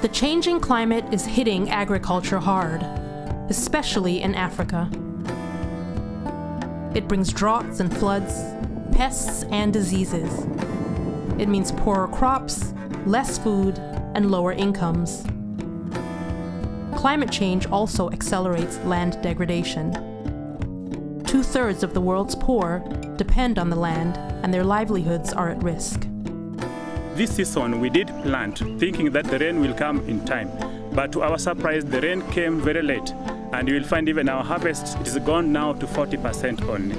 The changing climate is hitting agriculture hard, especially in Africa. It brings droughts and floods, pests and diseases. It means poorer crops, less food, and lower incomes. Climate change also accelerates land degradation. 2/3 of the world's poor depend on the land, and their livelihoods are at risk. This season we did plant, thinking that the rain will come in time. But to our surprise, the rain came very late, and you will find even our harvest is gone now to 40% only.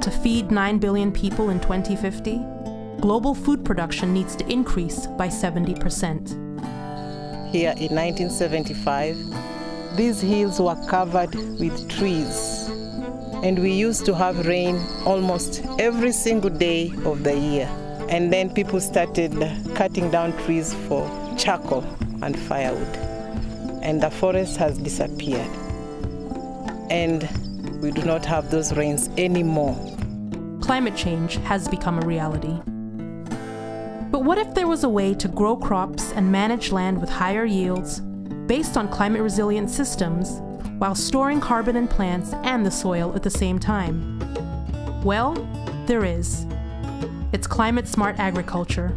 To feed 9 billion people in 2050, global food production needs to increase by 70%. Here in 1975, these hills were covered with trees, and we used to have rain almost every single day of the year. And then people started cutting down trees for charcoal and firewood, and the forest has disappeared. And we do not have those rains anymore. Climate change has become a reality. But what if there was a way to grow crops and manage land with higher yields based on climate-resilient systems while storing carbon in plants and the soil at the same time? Well, there is. It's climate-smart agriculture.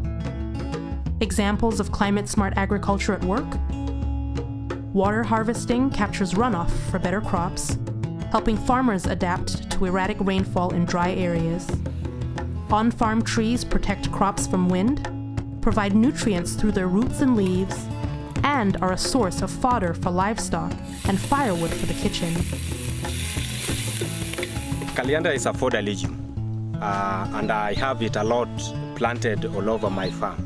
Examples of climate-smart agriculture at work? Water harvesting captures runoff for better crops, helping farmers adapt to erratic rainfall in dry areas. On-farm trees protect crops from wind, provide nutrients through their roots and leaves, and are a source of fodder for livestock and firewood for the kitchen. Coriander is a fodder legume, and I have it a lot planted all over my farm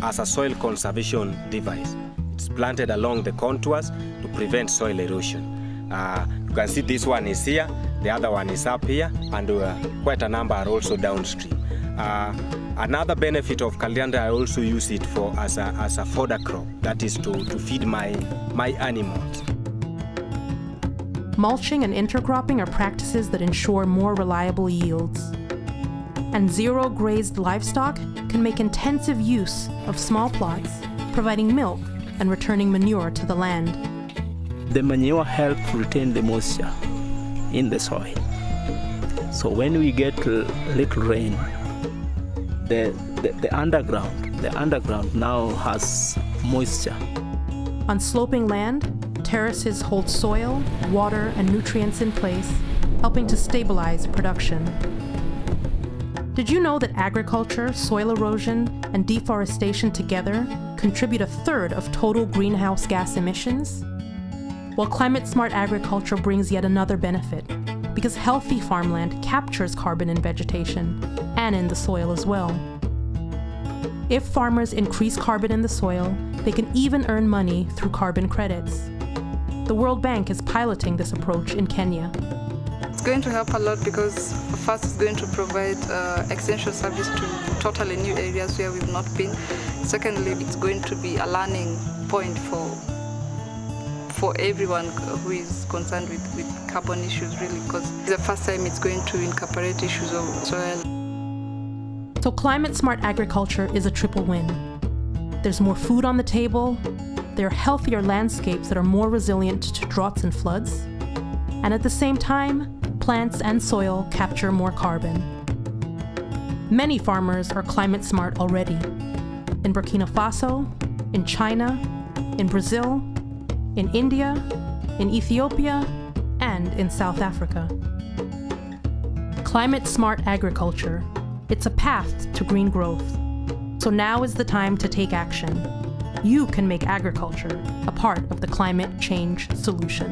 as a soil conservation device. It's planted along the contours to prevent soil erosion. You can see this one is here, the other one is up here, and quite a number are also downstream. Another benefit of coriander, I also use it for as a fodder crop, that is to feed my animals. Mulching and intercropping are practices that ensure more reliable yields. And zero-grazed livestock can make intensive use of small plots, providing milk and returning manure to the land. The manure helps retain the moisture in the soil. So when we get little rain, the underground now has moisture. On sloping land, terraces hold soil, water, and nutrients in place, helping to stabilize production. Did you know that agriculture, soil erosion, and deforestation together contribute 1/3 of total greenhouse gas emissions? Well, climate-smart agriculture brings yet another benefit, because healthy farmland captures carbon in vegetation and in the soil as well. If farmers increase carbon in the soil, they can even earn money through carbon credits. The World Bank is piloting this approach in Kenya. It's going to help a lot because first it's going to provide extension service to totally new areas where we've not been. Secondly, it's going to be a learning point for everyone who is concerned with carbon issues, really, because it's the first time it's going to incorporate issues of soil. So climate-smart agriculture is a triple win. There's more food on the table, there are healthier landscapes that are more resilient to droughts and floods, and at the same time, plants and soil capture more carbon. Many farmers are climate-smart already. In Burkina Faso, in China, in Brazil, in India, in Ethiopia, and in South Africa. Climate-smart agriculture. It's a path to green growth. So now is the time to take action. You can make agriculture a part of the climate change solution.